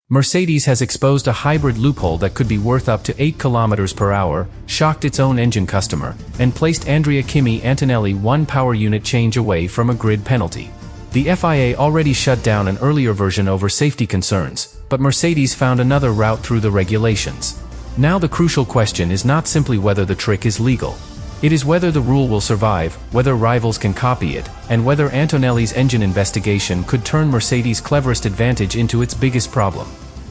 Mercedes has exposed a hybrid loophole that could be worth up to 8 km per hour, shocked its own engine customer, and placed Kimi Antonelli one power unit change away from a grid penalty. The FIA already shut down an earlier version over safety concerns, but Mercedes found another route through the regulations. Now the crucial question is not simply whether the trick is legal. It is whether the rule will survive, whether rivals can copy it, and whether Antonelli's engine investigation could turn Mercedes' cleverest advantage into its biggest problem.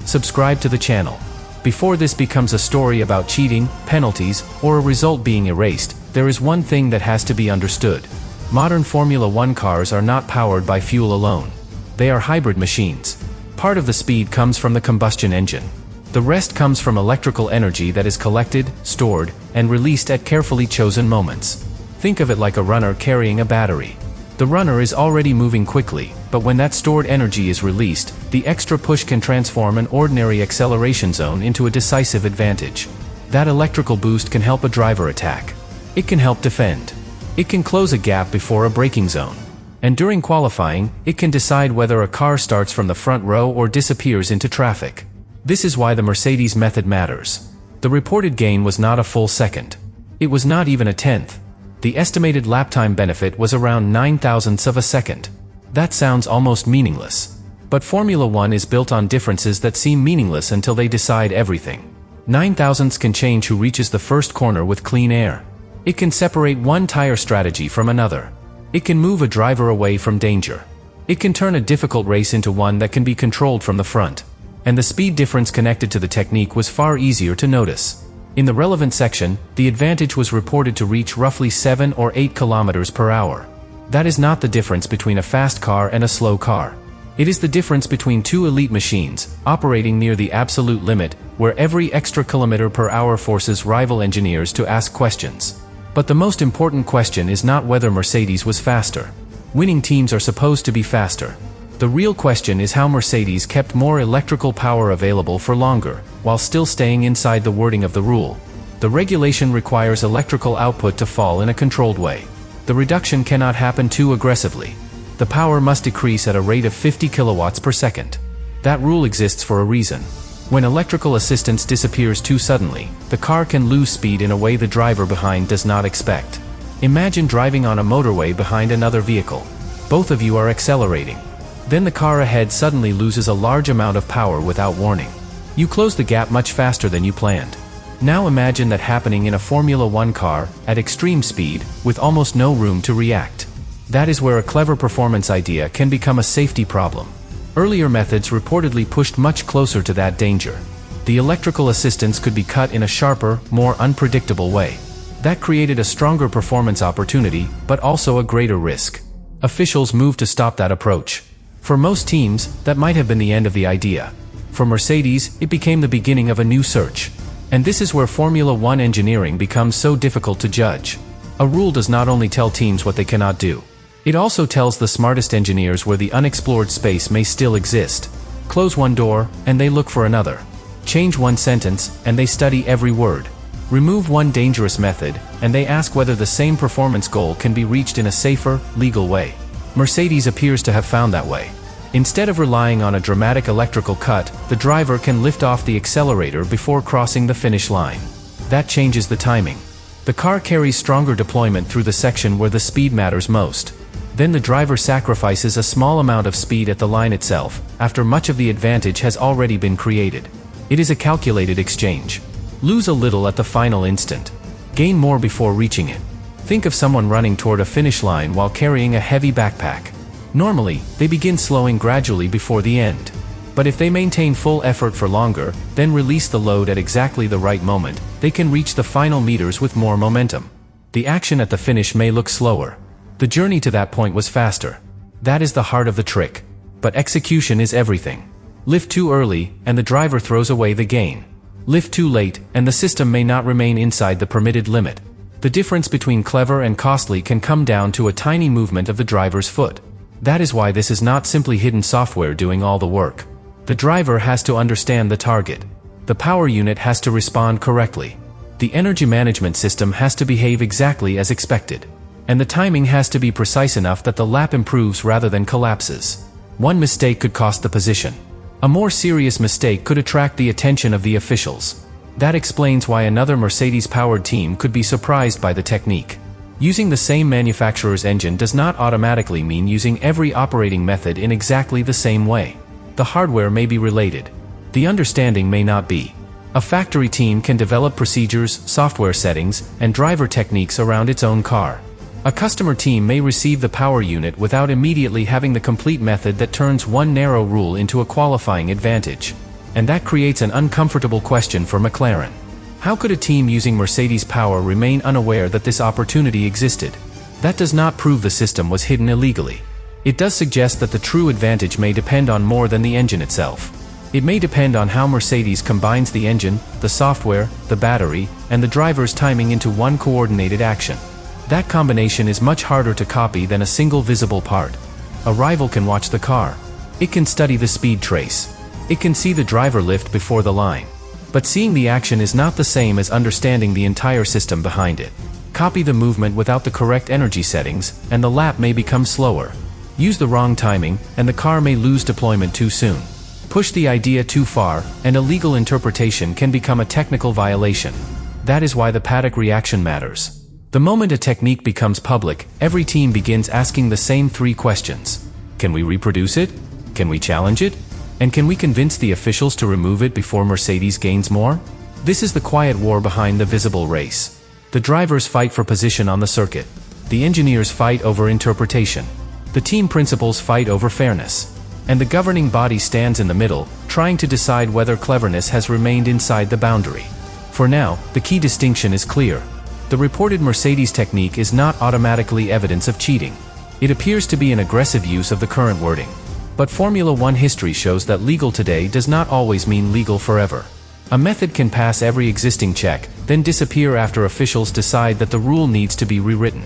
Subscribe to the channel. Before this becomes a story about cheating, penalties, or a result being erased, there is one thing that has to be understood. Modern Formula One cars are not powered by fuel alone. They are hybrid machines. Part of the speed comes from the combustion engine. The rest comes from electrical energy that is collected, stored, and released at carefully chosen moments. Think of it like a runner carrying a battery. The runner is already moving quickly, but when that stored energy is released, the extra push can transform an ordinary acceleration zone into a decisive advantage. That electrical boost can help a driver attack. It can help defend. It can close a gap before a braking zone. And during qualifying, it can decide whether a car starts from the front row or disappears into traffic. This is why the Mercedes method matters. The reported gain was not a full second. It was not even a tenth. The estimated lap time benefit was around 9/1000ths of a second. That sounds almost meaningless. But Formula One is built on differences that seem meaningless until they decide everything. 9/1000ths can change who reaches the first corner with clean air. It can separate one tire strategy from another. It can move a driver away from danger. It can turn a difficult race into one that can be controlled from the front. And the speed difference connected to the technique was far easier to notice. In the relevant section, the advantage was reported to reach roughly 7 or 8 km per hour. That is not the difference between a fast car and a slow car. It is the difference between two elite machines, operating near the absolute limit, where every extra kilometer per hour forces rival engineers to ask questions. But the most important question is not whether Mercedes was faster. Winning teams are supposed to be faster. The real question is how Mercedes kept more electrical power available for longer, while still staying inside the wording of the rule. The regulation requires electrical output to fall in a controlled way. The reduction cannot happen too aggressively. The power must decrease at a rate of 50 kilowatts per second. That rule exists for a reason. When electrical assistance disappears too suddenly, the car can lose speed in a way the driver behind does not expect. Imagine driving on a motorway behind another vehicle. Both of you are accelerating. Then the car ahead suddenly loses a large amount of power without warning. You close the gap much faster than you planned. Now imagine that happening in a Formula One car, at extreme speed, with almost no room to react. That is where a clever performance idea can become a safety problem. Earlier methods reportedly pushed much closer to that danger. The electrical assistance could be cut in a sharper, more unpredictable way. That created a stronger performance opportunity, but also a greater risk. Officials moved to stop that approach. For most teams, that might have been the end of the idea. For Mercedes, it became the beginning of a new search. And this is where Formula One engineering becomes so difficult to judge. A rule does not only tell teams what they cannot do. It also tells the smartest engineers where the unexplored space may still exist. Close one door, and they look for another. Change one sentence, and they study every word. Remove one dangerous method, and they ask whether the same performance goal can be reached in a safer, legal way. Mercedes appears to have found that way. Instead of relying on a dramatic electrical cut, the driver can lift off the accelerator before crossing the finish line. That changes the timing. The car carries stronger deployment through the section where the speed matters most. Then the driver sacrifices a small amount of speed at the line itself, after much of the advantage has already been created. It is a calculated exchange. Lose a little at the final instant. Gain more before reaching it. Think of someone running toward a finish line while carrying a heavy backpack. Normally, they begin slowing gradually before the end. But if they maintain full effort for longer, then release the load at exactly the right moment, they can reach the final meters with more momentum. The action at the finish may look slower. The journey to that point was faster. That is the heart of the trick. But execution is everything. Lift too early, and the driver throws away the gain. Lift too late, and the system may not remain inside the permitted limit. The difference between clever and costly can come down to a tiny movement of the driver's foot. That is why this is not simply hidden software doing all the work. The driver has to understand the target. The power unit has to respond correctly. The energy management system has to behave exactly as expected. And the timing has to be precise enough that the lap improves rather than collapses. One mistake could cost the position. A more serious mistake could attract the attention of the officials. That explains why another Mercedes-powered team could be surprised by the technique. Using the same manufacturer's engine does not automatically mean using every operating method in exactly the same way. The hardware may be related. The understanding may not be. A factory team can develop procedures, software settings, and driver techniques around its own car. A customer team may receive the power unit without immediately having the complete method that turns one narrow rule into a qualifying advantage. And that creates an uncomfortable question for McLaren. How could a team using Mercedes power remain unaware that this opportunity existed? That does not prove the system was hidden illegally. It does suggest that the true advantage may depend on more than the engine itself. It may depend on how Mercedes combines the engine, the software, the battery, and the driver's timing into one coordinated action. That combination is much harder to copy than a single visible part. A rival can watch the car. It can study the speed trace. It can see the driver lift before the line. But seeing the action is not the same as understanding the entire system behind it. Copy the movement without the correct energy settings, and the lap may become slower. Use the wrong timing, and the car may lose deployment too soon. Push the idea too far, and a legal interpretation can become a technical violation. That is why the paddock reaction matters. The moment a technique becomes public, every team begins asking the same three questions. Can we reproduce it? Can we challenge it? And can we convince the officials to remove it before Mercedes gains more? This is the quiet war behind the visible race. The drivers fight for position on the circuit. The engineers fight over interpretation. The team principals fight over fairness. And the governing body stands in the middle, trying to decide whether cleverness has remained inside the boundary. For now, the key distinction is clear. The reported Mercedes technique is not automatically evidence of cheating. It appears to be an aggressive use of the current wording. But Formula One history shows that legal today does not always mean legal forever. A method can pass every existing check, then disappear after officials decide that the rule needs to be rewritten.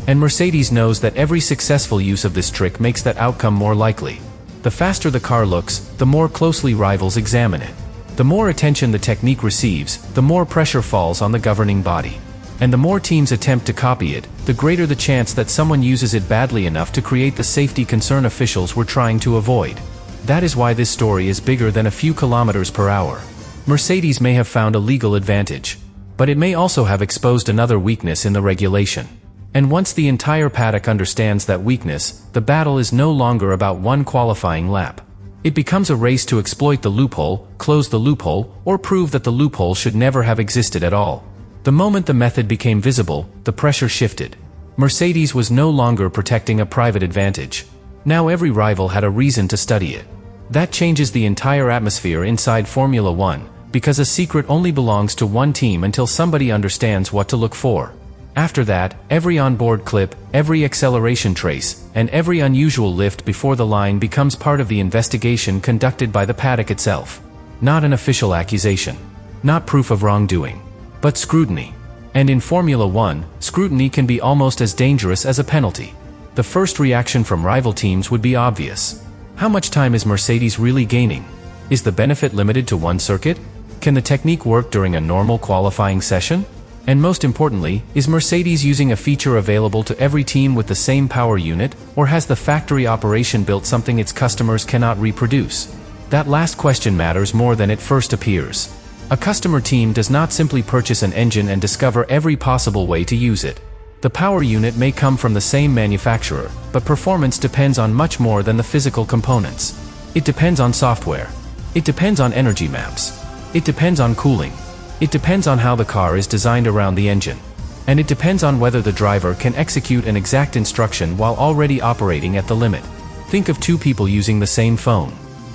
And Mercedes knows that every successful use of this trick makes that outcome more likely. The faster the car looks, the more closely rivals examine it. The more attention the technique receives, the more pressure falls on the governing body. And the more teams attempt to copy it, the greater the chance that someone uses it badly enough to create the safety concern officials were trying to avoid. That is why this story is bigger than a few kilometers per hour. Mercedes may have found a legal advantage, but it may also have exposed another weakness in the regulation. And once the entire paddock understands that weakness, the battle is no longer about one qualifying lap. It becomes a race to exploit the loophole, close the loophole, or prove that the loophole should never have existed at all. The moment the method became visible, the pressure shifted. Mercedes was no longer protecting a private advantage. Now every rival had a reason to study it. That changes the entire atmosphere inside Formula One, because a secret only belongs to one team until somebody understands what to look for. After that, every onboard clip, every acceleration trace, and every unusual lift before the line becomes part of the investigation conducted by the paddock itself. Not an official accusation. Not proof of wrongdoing. But scrutiny. And in Formula One, scrutiny can be almost as dangerous as a penalty. The first reaction from rival teams would be obvious. How much time is Mercedes really gaining? Is the benefit limited to one circuit? Can the technique work during a normal qualifying session? And most importantly, is Mercedes using a feature available to every team with the same power unit, or has the factory operation built something its customers cannot reproduce? That last question matters more than it first appears. A customer team does not simply purchase an engine and discover every possible way to use it. The power unit may come from the same manufacturer, but performance depends on much more than the physical components. It depends on software. It depends on energy maps. It depends on cooling. It depends on how the car is designed around the engine. And it depends on whether the driver can execute an exact instruction while already operating at the limit. Think of two people using the same phone.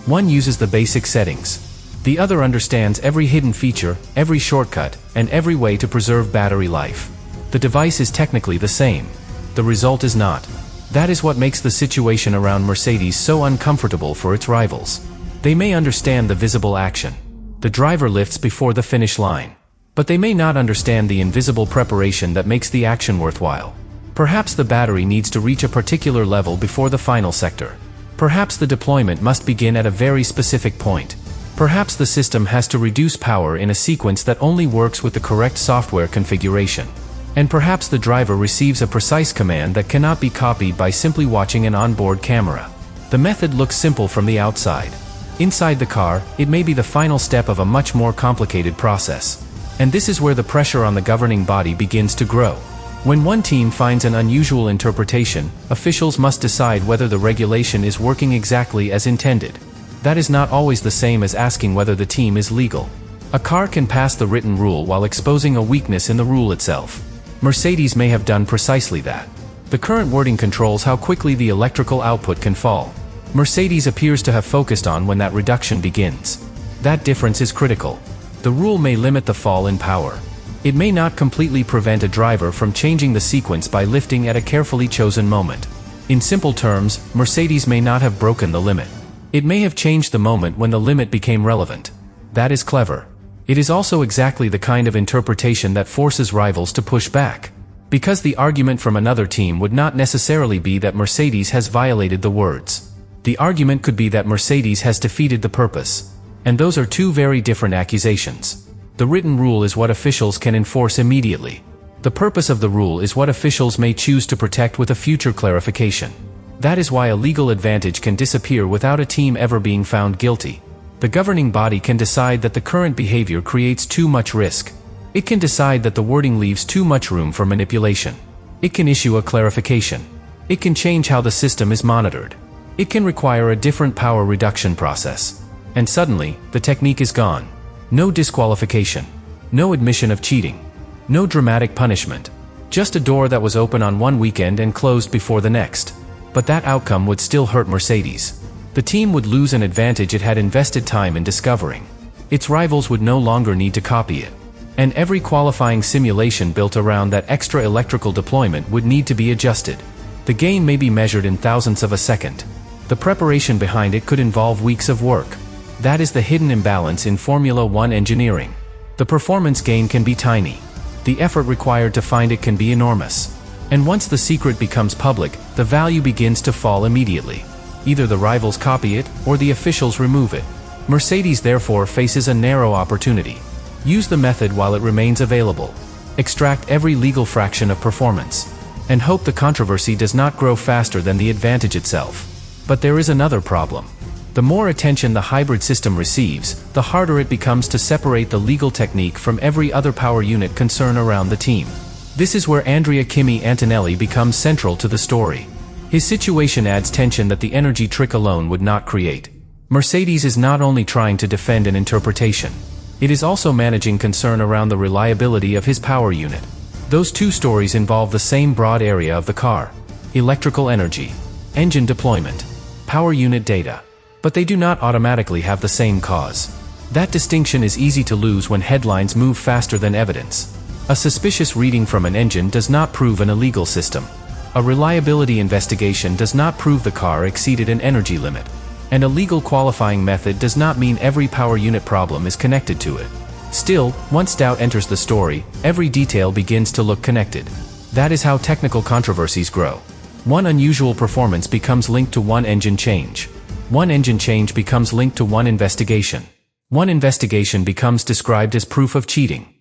One uses the basic settings. The other understands every hidden feature, every shortcut, and every way to preserve battery life. The device is technically the same. The result is not. That is what makes the situation around Mercedes so uncomfortable for its rivals. They may understand the visible action. The driver lifts before the finish line. But they may not understand the invisible preparation that makes the action worthwhile. Perhaps the battery needs to reach a particular level before the final sector. Perhaps the deployment must begin at a very specific point. Perhaps the system has to reduce power in a sequence that only works with the correct software configuration. And perhaps the driver receives a precise command that cannot be copied by simply watching an onboard camera. The method looks simple from the outside. Inside the car, it may be the final step of a much more complicated process. And this is where the pressure on the governing body begins to grow. When one team finds an unusual interpretation, officials must decide whether the regulation is working exactly as intended. That is not always the same as asking whether the team is legal. A car can pass the written rule while exposing a weakness in the rule itself. Mercedes may have done precisely that. The current wording controls how quickly the electrical output can fall. Mercedes appears to have focused on when that reduction begins. That difference is critical. The rule may limit the fall in power. It may not completely prevent a driver from changing the sequence by lifting at a carefully chosen moment. In simple terms, Mercedes may not have broken the limit. It may have changed the moment when the limit became relevant. That is clever. It is also exactly the kind of interpretation that forces rivals to push back. Because the argument from another team would not necessarily be that Mercedes has violated the words. The argument could be that Mercedes has defeated the purpose. And those are two very different accusations. The written rule is what officials can enforce immediately. The purpose of the rule is what officials may choose to protect with a future clarification. That is why a legal advantage can disappear without a team ever being found guilty. The governing body can decide that the current behavior creates too much risk. It can decide that the wording leaves too much room for manipulation. It can issue a clarification. It can change how the system is monitored. It can require a different power reduction process. And suddenly, the technique is gone. No disqualification. No admission of cheating. No dramatic punishment. Just a door that was open on one weekend and closed before the next. But that outcome would still hurt Mercedes. The team would lose an advantage it had invested time in discovering. Its rivals would no longer need to copy it. And every qualifying simulation built around that extra electrical deployment would need to be adjusted. The gain may be measured in thousandths of a second. The preparation behind it could involve weeks of work. That is the hidden imbalance in Formula One engineering. The performance gain can be tiny. The effort required to find it can be enormous. And once the secret becomes public, the value begins to fall immediately. Either the rivals copy it, or the officials remove it. Mercedes therefore faces a narrow opportunity. Use the method while it remains available. Extract every legal fraction of performance. And hope the controversy does not grow faster than the advantage itself. But there is another problem. The more attention the hybrid system receives, the harder it becomes to separate the legal technique from every other power unit concern around the team. This is where Kimi Antonelli becomes central to the story. His situation adds tension that the energy trick alone would not create. Mercedes is not only trying to defend an interpretation. It is also managing concern around the reliability of his power unit. Those two stories involve the same broad area of the car: electrical energy, engine deployment, power unit data. But they do not automatically have the same cause. That distinction is easy to lose when headlines move faster than evidence. A suspicious reading from an engine does not prove an illegal system. A reliability investigation does not prove the car exceeded an energy limit. And a legal qualifying method does not mean every power unit problem is connected to it. Still, once doubt enters the story, every detail begins to look connected. That is how technical controversies grow. One unusual performance becomes linked to one engine change. One engine change becomes linked to one investigation. One investigation becomes described as proof of cheating.